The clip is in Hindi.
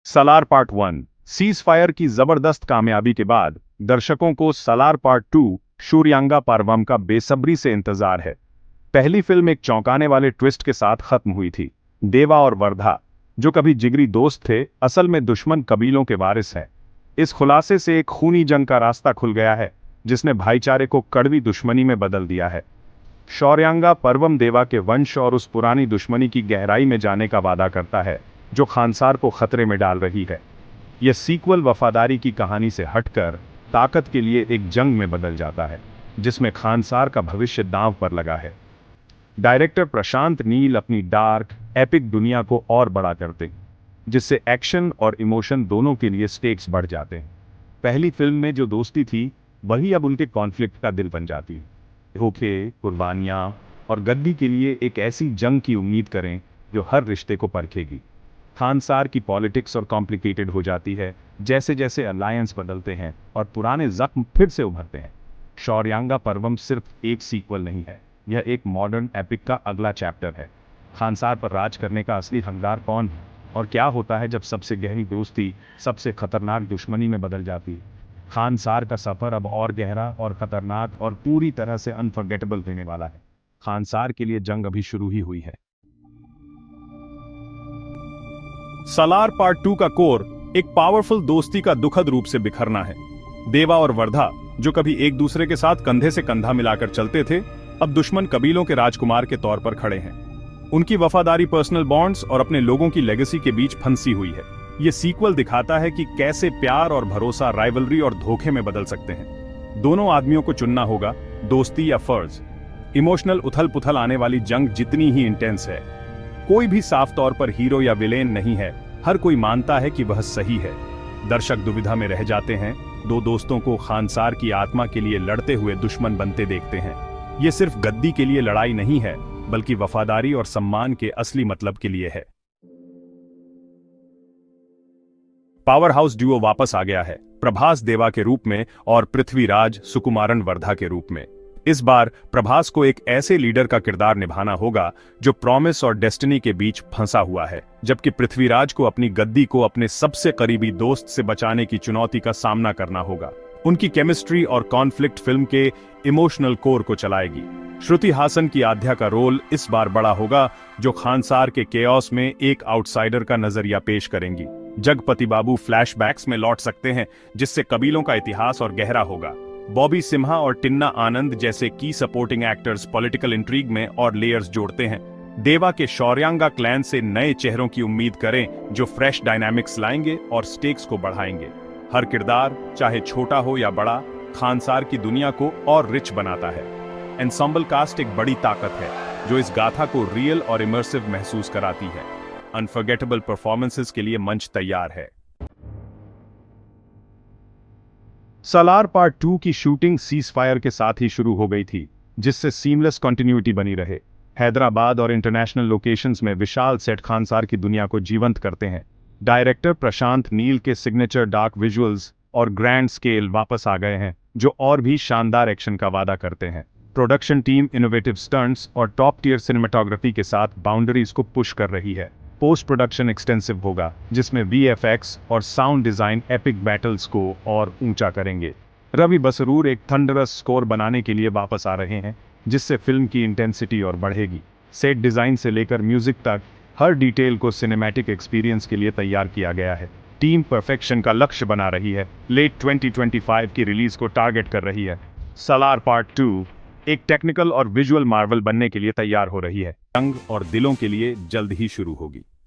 सालार पार्ट 1 सीज फायर की जबरदस्त कामयाबी के बाद दर्शकों को सालार पार्ट 2 शूरयांगा पर्वम का बेसब्री से इंतजार है। पहली फिल्म एक चौंकाने वाले ट्विस्ट के साथ खत्म हुई थी। देवा और वर्धा, जो कभी जिगरी दोस्त थे, असल में दुश्मन कबीलों के वारिस हैं। इस खुलासे से एक खूनी जंग का रास्ता खुल गया है, जिसने भाईचारे को कड़वी दुश्मनी में बदल दिया है। शौर्यांगा पर्वम देवा के वंश और उस पुरानी दुश्मनी की गहराई में जाने का वादा करता है, जो खानसार को खतरे में डाल रही है। यह सीक्वल वफादारी की कहानी से हटकर ताकत के लिए एक जंग में बदल जाता है, जिसमें खानसार का भविष्य दांव पर लगा है। डायरेक्टर प्रशांत नील अपनी डार्क एपिक दुनिया को और बड़ा करते हैं, जिससे एक्शन और इमोशन दोनों के लिए स्टेक्स बढ़ जाते हैं। पहली फिल्म में जो दोस्ती थी, वही अब उनके कॉन्फ्लिक्ट का दिल बन जाती है। धोखे, कुर्बानियां और गद्दी के लिए एक ऐसी जंग की उम्मीद करें जो हर रिश्ते को परखेगी। खानसार की पॉलिटिक्स और कॉम्प्लिकेटेड हो जाती है जैसे जैसे अलायंस बदलते हैं और पुराने जख्म फिर से उभरते हैं। शौर्यांगा पर्वम सिर्फ एक सीक्वल नहीं है, यह एक मॉडर्न एपिक का अगला चैप्टर है। खानसार पर राज करने का असली हकदार कौन है, और क्या होता है जब सबसे गहरी दोस्ती सबसे खतरनाक दुश्मनी में बदल जाती है। खानसार का सफर अब और गहरा और खतरनाक और पूरी तरह से अनफॉरगेटेबल होने वाला है। खानसार के लिए जंग अभी शुरू ही हुई है। सालार पार्ट 2 का कोर एक पावरफुल दोस्ती का दुखद रूप से बिखरना है। देवा और वर्धा, जो कभी एक दूसरे के साथ कंधे से कंधा मिलाकर चलते थे, अब दुश्मन कबीलों के राजकुमार के तौर पर खड़े हैं। उनकी वफादारी पर्सनल बॉन्ड्स और अपने लोगों की लेगेसी के बीच फंसी हुई है। यह सीक्वल दिखाता है कि कैसे प्यार और भरोसा राइवलरी और धोखे में बदल सकते हैं। दोनों आदमियों को चुनना होगा, दोस्ती या फर्ज। इमोशनल उथल पुथल आने वाली जंग जितनी ही इंटेंस है। कोई भी साफ तौर पर हीरो या विलेन नहीं है, हर कोई मानता है कि वह सही है। दर्शक दुविधा में रह जाते हैं, दो दोस्तों को खानसार की आत्मा के लिए लड़ते हुए दुश्मन बनते देखते हैं। यह सिर्फ गद्दी के लिए लड़ाई नहीं है, बल्कि वफादारी और सम्मान के असली मतलब के लिए है। पावर हाउस ड्यूओ वापस आ गया है, प्रभास देवा के रूप में और पृथ्वीराज सुकुमारन वर्धा के रूप में। इस बार प्रभास को एक ऐसे लीडर का किरदार निभाना होगा जो प्रॉमिस और डेस्टिनी के बीच फंसा हुआ है, जबकि पृथ्वीराज को अपनी गद्दी को अपने सबसे करीबी दोस्त से बचाने की चुनौती का सामना करना होगा। उनकी केमिस्ट्री और कॉन्फ्लिक्ट फिल्म के इमोशनल कोर को चलाएगी। श्रुति हासन की आध्या का रोल इस बार बड़ा होगा, जो खानसार के केओस में एक आउटसाइडर का नजरिया पेश करेंगी। जगपति बाबू फ्लैशबैक्स में लौट सकते हैं, जिससे कबीलों का इतिहास और गहरा होगा। बॉबी सिम्हा और टिन्ना आनंद जैसे की सपोर्टिंग एक्टर्स पॉलिटिकल इंट्रीग में और लेयर्स जोड़ते हैं। देवा के शौर्यांगा क्लैन से नए चेहरों की उम्मीद करें, जो फ्रेश डायनामिक्स लाएंगे और स्टेक्स को बढ़ाएंगे। हर किरदार, चाहे छोटा हो या बड़ा, खानसार की दुनिया को और रिच बनाता है। एंसेंबल कास्ट एक बड़ी ताकत है, जो इस गाथा को रियल और इमर्सिव महसूस कराती है। अनफॉरगेटेबल परफॉर्मेंसेस के लिए मंच तैयार है। सालार पार्ट 2 की शूटिंग सीज फायर के साथ ही शुरू हो गई थी, जिससे सीमलेस कंटिन्यूटी बनी रहे। हैदराबाद और इंटरनेशनल लोकेशंस में विशाल सेट खानसार की दुनिया को जीवंत करते हैं। डायरेक्टर प्रशांत नील के सिग्नेचर डार्क विजुअल्स और ग्रैंड स्केल वापस आ गए हैं, जो और भी शानदार एक्शन का वादा करते हैं। प्रोडक्शन टीम इनोवेटिव स्टंट्स और टॉप टियर सिनेमेटोग्राफी के साथ बाउंड्रीज को पुश कर रही है। पोस्ट प्रोडक्शन एक्सटेंसिव होगा, जिसमें वीएफएक्स और साउंड डिजाइन एपिक बैटल्स को और ऊंचा करेंगे। रवि बसरूर एक थंडरस स्कोर बनाने के लिए वापस आ रहे हैं, जिससे फिल्म की इंटेंसिटी और बढ़ेगी। सेट डिजाइन से लेकर म्यूजिक तक हर डिटेल को सिनेमैटिक एक्सपीरियंस के लिए तैयार किया गया है। टीम परफेक्शन का लक्ष्य बना रही है, लेट 2025 की रिलीज को टारगेट कर रही है। सालार पार्ट 2 एक टेक्निकल और विजुअल मार्वल बनने के लिए तैयार हो रही है। जंग और दिलों के लिए जल्द ही शुरू होगी।